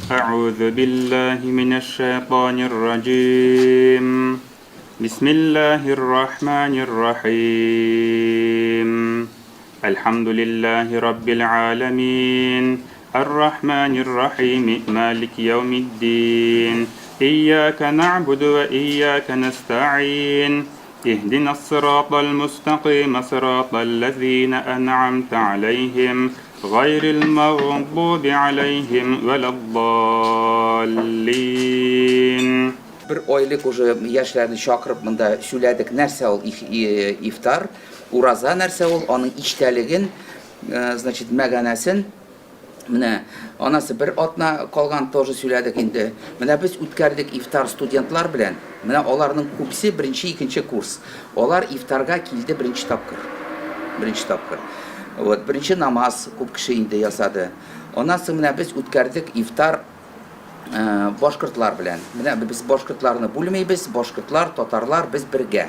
أعوذ بالله من الشيطان الرجيم بسم الله الرحمن الرحيم الحمد لله رب العالمين الرحمن الرحيم مالك يوم الدين إياك نعبد وإياك نستعين اهدنا الصراط المستقيم صراط الذين أنعمت عليهم غير المغضوب عليهم ولا الضالين. Bir oylik уже yaşlarını çakırıp mında söyledik нәрсе ol iftar, ураза нәрсе ol, onun içtəligin, значит, мәгәнәсен. Менә анасы bir атна калган тоже сөйләдек инде. Менә без үткәрдек ифтар студентлар белән. Менә аларның күпсе беренче, икенче курс. Алар ифтарга килде беренче тапкыр. Вот беренче намаз күп кеше инде ясады. Анасы менә без үткәрдек ифтар башкортлар белән. Менә без башкортларны бүлмәйбез, башкортлар, татарлар без бергә.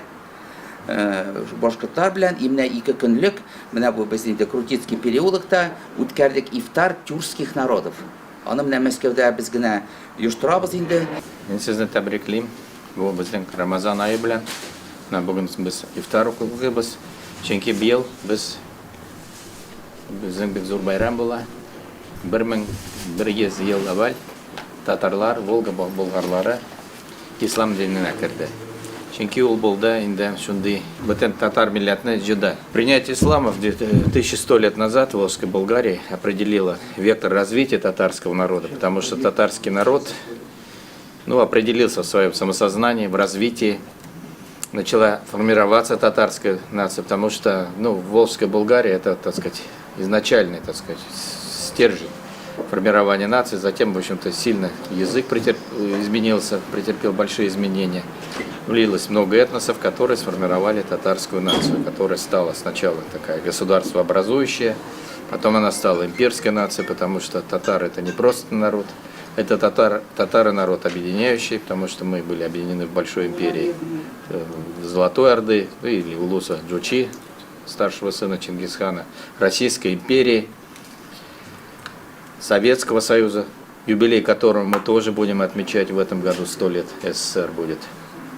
Башкортлар белән именно 2 көнлек, менә бу без инде Крутицкий переулокта үткәрдек ифтар тюркских народов. Аны менә Мәскәүдә без генә оештырабыз инде. Мин сезне тәбриклим. Бу безнең Рамазан айы белән. Менә бүген без ифтар укыйбыз. Чөнки быел безнең бик зур байрам була. 1100 ел авval татарлар, Волга болгарлары ислам диненә керде. Чөнки ул булды инде шундый бөтен татар милләтне җыды. Принятие ислама в 1100 лет назад в Волжской Болгарии определило вектор развития татарского народа, потому что татарский народ определился в своем самосознании, в развитии. Начала формироваться татарская нация, потому что Волжская Болгария это, так сказать, изначальный, так сказать, стержень формирования нации. Затем, в общем-то, сильно язык изменился, претерпел большие изменения. Влилось много этносов, которые сформировали татарскую нацию, которая стала сначала такая государствообразующая, потом она стала имперской нацией, потому что татары это не просто народ, это татары народ объединяющий, потому что мы были объединены в большой империи Золотой Орды или Улуса Джучи, старшего сына Чингисхана, Российской империи, Советского Союза, юбилей которого мы тоже будем отмечать в этом году, 100 лет СССР будет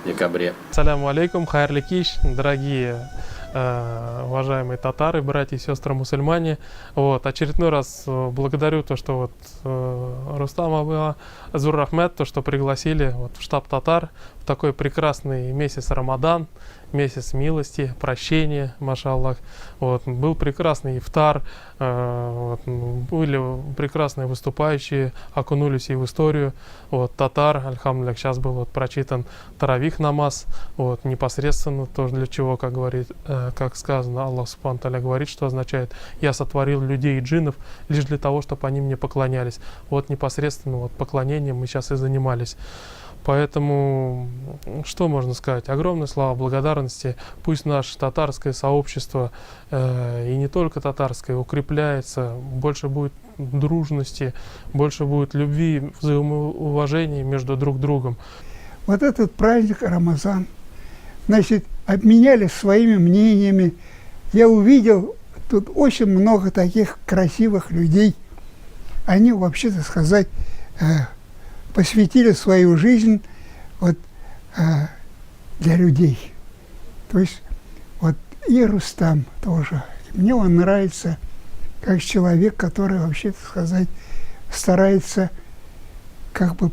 в декабре. Ассаляму алейкум, хайрлы киш, дорогие уважаемые татары, братья и сестры мусульмане. Очередной раз благодарю то, что Рустам Аба Зур-Рахмет, то, что пригласили в штаб татар в такой прекрасный месяц Рамадан, месяц милости, прощения, машаллах. Был прекрасный ифтар, были прекрасные выступающие, окунулись и в историю татар. Альхамдулиллах, сейчас был прочитан таравих намаз, непосредственно то, для чего, как сказано, Аллах Субхану ва Тааля говорит, что означает: я сотворил людей и джиннов лишь для того, чтобы они мне поклонялись. Непосредственно поклонением мы сейчас и занимались. Поэтому, что можно сказать? Огромные слова благодарности. Пусть наше татарское сообщество, и не только татарское, укрепляется, больше будет дружности, больше будет любви, взаимоуважения между друг другом. Вот этот праздник Рамазан, значит, обменялись своими мнениями. Я увидел тут очень много таких красивых людей. Они, вообще-то сказать, посвятили свою жизнь для людей. То есть и Рустам тоже. Мне он нравится как человек, который, вообще-то сказать, старается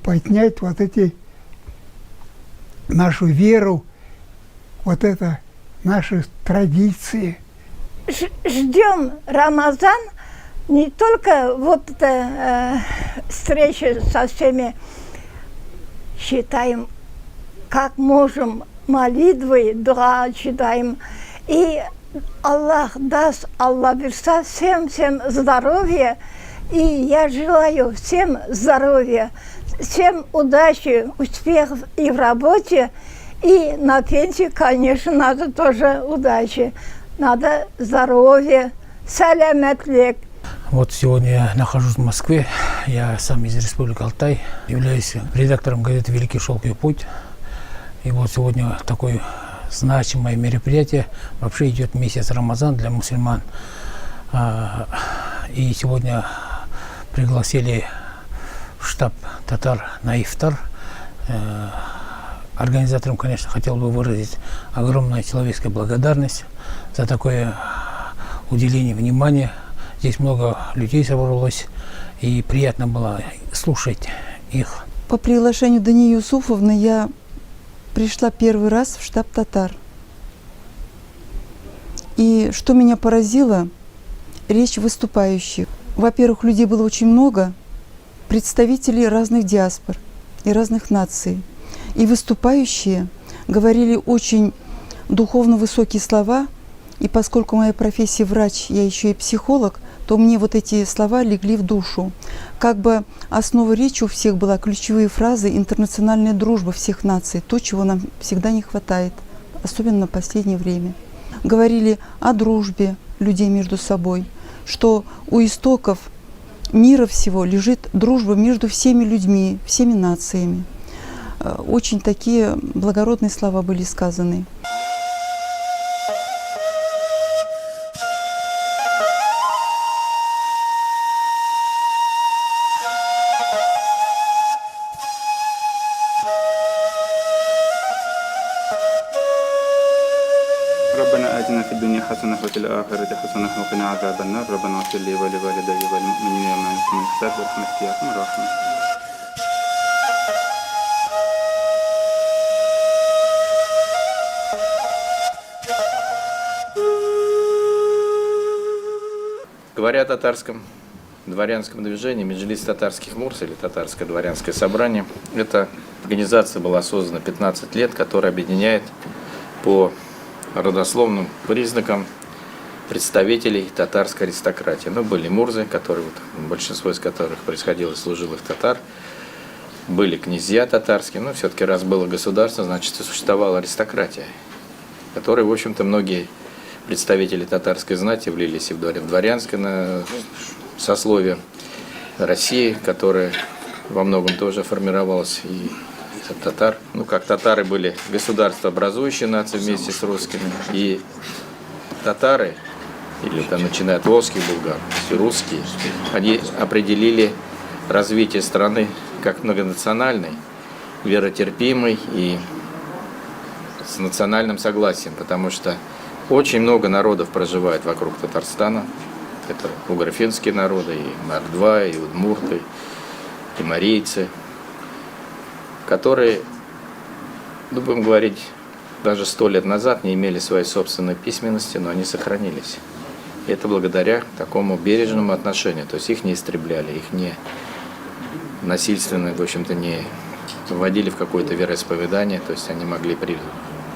поднять нашу веру, это наши традиции. Ждем Рамазан, не только встречи со всеми, считаем, как можем, молитвы, дуа читаем. И Аллах даст, Аллах берса всем здоровья. И я желаю всем здоровья, всем удачи, успехов и в работе. И на пенсии, конечно, надо тоже удачи. Надо здоровья, саламатлик. Сегодня я нахожусь в Москве. Я сам из Республики Алтай. Являюсь редактором газеты «Великий шелковый путь». И сегодня такое значимое мероприятие. Вообще идет месяц Рамазан для мусульман. И сегодня пригласили в в штаб татар на ифтар. Организаторам, конечно, хотел бы выразить огромную человеческую благодарность за такое уделение внимания. Здесь много людей собралось, и приятно было слушать их. По приглашению Дании Юсуфовны я пришла первый раз в штаб татар. И что меня поразило, речь выступающих. Во-первых, людей было очень много, представителей разных диаспор и разных наций. И выступающие говорили очень духовно высокие слова. И поскольку моя профессия врач, я еще и психолог, то мне вот эти слова легли в душу. Как бы основа речи у всех была ключевые фразы: интернациональная дружба всех наций, то, чего нам всегда не хватает, особенно в последнее время. Говорили о дружбе людей между собой, что у истоков мира всего лежит дружба между всеми людьми, всеми нациями. Очень такие благородные слова были сказаны. ربنا آتنا في الدنيا حسنة وفي الآخرة حسنة وقنا عذاب النار ربنا اغفر لي ولوالدي والمؤمنين يوم يقوم الحساب برحمتك يا أرحم الراحمين. Говоря о татарском дворянском движении, Меджлис татарских мурс или татарское дворянское собрание, эта организация была создана 15 лет, которая объединяет по родословным признакам представителей татарской аристократии. Ну, были мурзы, которые, большинство из которых происходило из служилых татар, были князья татарские, но все-таки раз было государство, значит, и существовала аристократия, которой, в общем-то, многие представители татарской знати влились и в дворянское сословие России, которое во многом тоже формировалось и от татар. Ну, как татары были государствообразующие нации вместе с русскими, и татары, или там начиная от волжских булгар, и русские, они определили развитие страны как многонациональной, веротерпимой и с национальным согласием, потому что очень много народов проживает вокруг Татарстана. Это угро-финские народы, и мордва, и удмурты, и марийцы, которые, ну, будем говорить, даже 100 лет назад не имели своей собственной письменности, но они сохранились. И это благодаря такому бережному отношению. То есть их не истребляли, их не насильственно, в общем-то, не вводили в какое-то вероисповедание. То есть они могли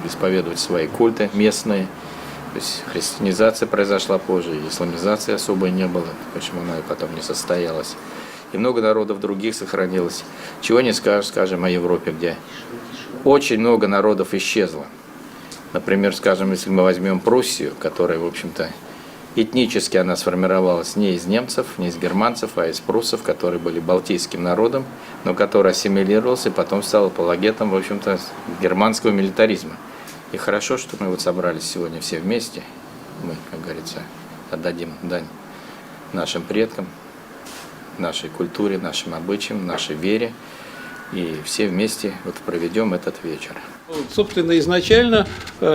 исповедовать свои культы местные. То есть христианизация произошла позже, и исламизации особой не было, почему она и потом не состоялась. И много народов других сохранилось. Чего не скажешь, скажем, о Европе, где очень много народов исчезло. Например, скажем, если мы возьмем Пруссию, которая, в общем-то, этнически она сформировалась не из немцев, не из германцев, а из пруссов, которые были балтийским народом, но который ассимилировался и потом стал апологетом, в общем-то, германского милитаризма. И хорошо, что мы вот собрались сегодня все вместе. Мы, как говорится, отдадим дань нашим предкам, нашей культуре, нашим обычаям, нашей вере. И все вместе вот проведем этот вечер. Собственно, изначально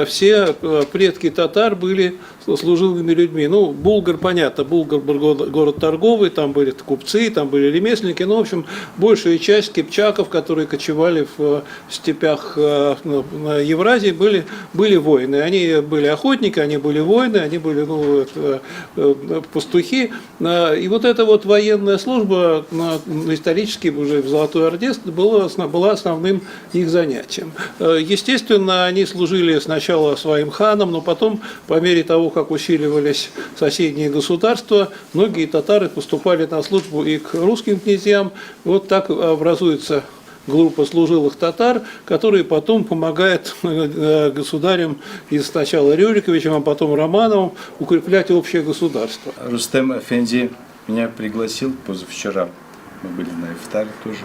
все предки татар были служилыми людьми. Ну, Булгар, понятно, Булгар был город торговый, там были купцы, там были ремесленники. Ну, в общем, большая часть кипчаков, которые кочевали в степях на Евразии, были воины. Они были охотники, они были воины, они были пастухи. И вот эта вот военная служба исторически уже в Золотой Орде была основным их занятием. Естественно, они служили сначала своим ханам, но потом, по мере того, как усиливались соседние государства, многие татары поступали на службу и к русским князьям. Вот так образуется группа служилых татар, которые потом помогают государям, и сначала Рюриковичем, а потом Романовым, укреплять общее государство. Рустем Эфенди меня пригласил позавчера, мы были на ифтаре тоже,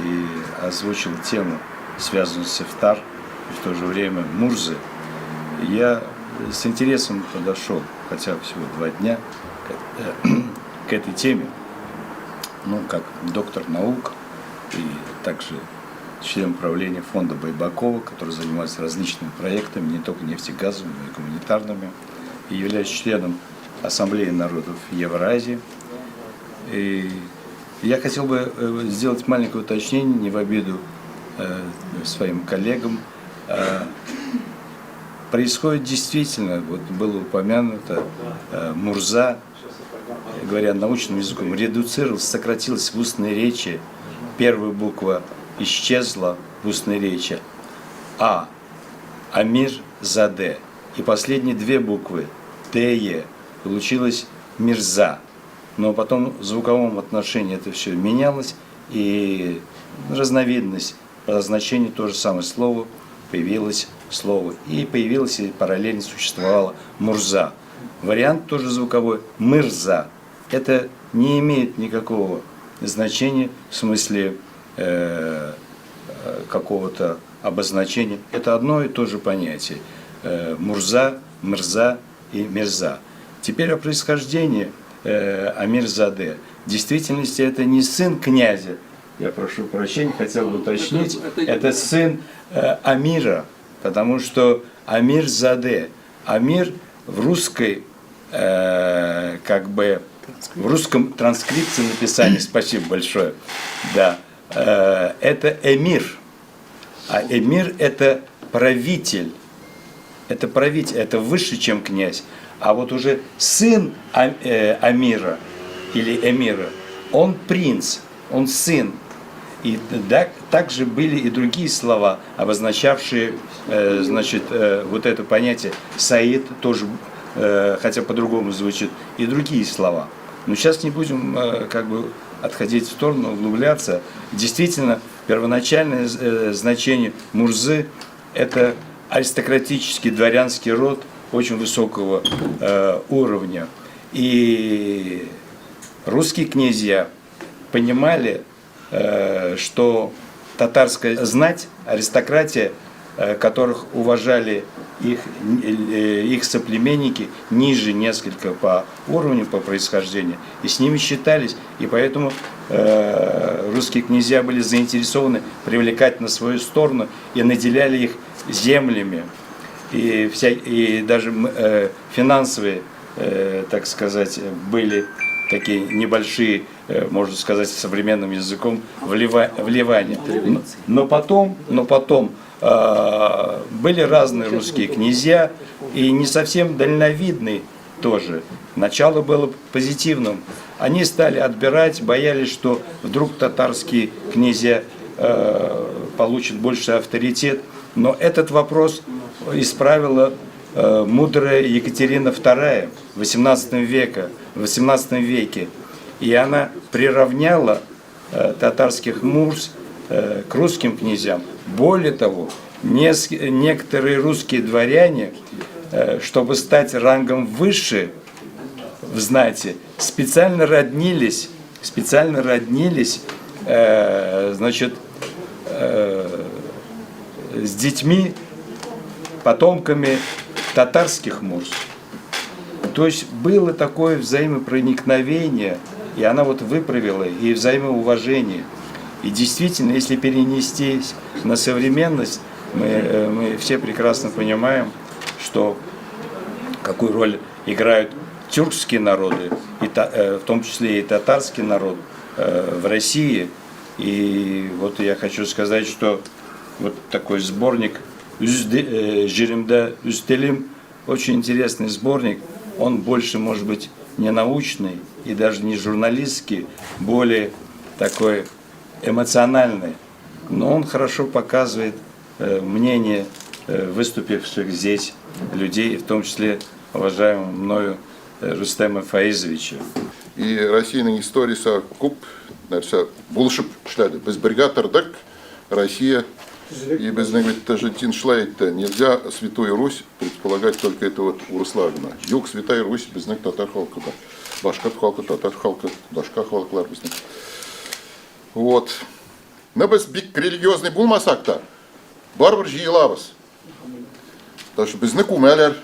и озвучил тему, связанную с ифтар, и в то же время мурзы. Я с интересом подошел, хотя всего 2 дня, к этой теме. ну, как доктор наук и также член правления фонда Байбакова, который занимается различными проектами, не только нефтегазовыми, но и гуманитарными, и являюсь членом Ассамблеи народов Евразии. И я хотел бы сделать маленькое уточнение, не в обиду своим коллегам. Происходит действительно, вот было упомянуто, Мурза, говоря научным языком, редуцировалась, сократилась в устной речи. Первая буква исчезла в устной речи. А. Амир Заде. И последние две буквы Т-Е. Получилось Мирза. Но потом в звуковом отношении это все менялось. И разновидность по значению то же самое слово появилось слово. И появилось и параллельно существовало Мурза. Вариант тоже звуковой Мырза. Это не имеет никакого значения в смысле какого-то обозначения. Это одно и то же понятие. Мурза, Мырза и Мирза. Теперь о происхождении Амирзаде. В действительности это не сын князя. Я прошу прощения, хотел бы уточнить. Это сын Амира, потому что Амирзаде. Амир в русской, как бы, в русском транскрипции написания, спасибо большое, да, это эмир. А эмир это правитель. Это правитель, это выше, чем князь. А вот уже сын Амира или эмира, он принц, он сын. И да, также были и другие слова, обозначавшие, значит, вот это понятие Саид, тоже, хотя по-другому звучит, и другие слова. Но сейчас не будем как бы отходить в сторону, углубляться. Действительно, первоначальное значение Мурзы – это аристократический дворянский род очень высокого уровня. И русские князья понимали, что татарская знать, аристократия, которых уважали их соплеменники ниже несколько по уровню, по происхождению, и с ними считались, и поэтому русские князья были заинтересованы привлекать на свою сторону и наделяли их землями, и даже финансовые, так сказать, были такие небольшие, можно сказать современным языком, вливания. Но потом были разные русские князья, и не совсем дальновидные тоже. Начало было позитивным. Они стали отбирать, боялись, что вдруг татарские князья получат больший авторитет. Но этот вопрос исправила мудрая Екатерина II в XVIII веке. И она приравняла татарских мурз к русским князьям. Более того, некоторые русские дворяне, чтобы стать рангом выше в знати, специально роднились, значит, с детьми, потомками татарских мурз. То есть было такое взаимопроникновение, и она вот выправила, и взаимоуважение. И действительно, если перенести на современность, мы все прекрасно понимаем, что какую роль играют тюркские народы, в том числе и татарский народ в России. И вот я хочу сказать, что вот такой сборник «Жиримда Үстелим» очень интересный сборник. Он больше, может быть, не научный и даже не журналистский, более такой эмоциональный. Но он хорошо показывает мнение выступивших здесь людей, в том числе уважаемого мною Рустема Фаизовича. И Россияның историясы көп нәрсе булышып эшләде. Без бергә тордык, Россия. И безнең бит Тажетин шулай әйтте, нельзя Святую Русь предполагать только это вот урыслагына. Юг Святая Русь безнең татар халкы да. Башкорт халкы, татар халкы, башка халыклар безнең. Вот. Но без бик религиозный булмасак та, барбар җыелабыз. Даже безнең күмәләр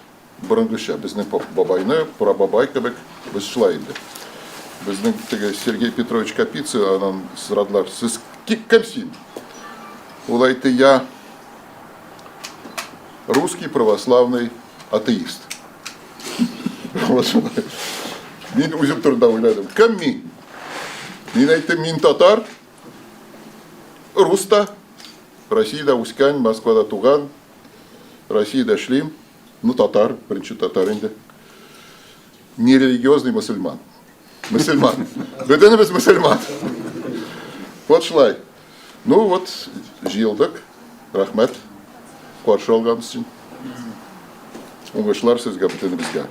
борынгыча, безнең бабайны, прабабай кебек без шулай инде. Біздің Сергей Петрович Капица, анан сұрадылар, сіз кімсің? Ол айтты, я русский православный атеист. Мен өзім тұрында ойладым, кім мен? Мен айттым, мен татар, руста, Россияда өскен, Москвада туған, Россияда шлем, ну татар, бірінші татар енді. Нерелигиозный мусульман. Мусульман. Бөтеніміз мусульман. Вот шлай. Ну вот, жиылдық, рахмет, қаршы алғанымыз үшін. Оңғышлар сөзге бөтенімізге.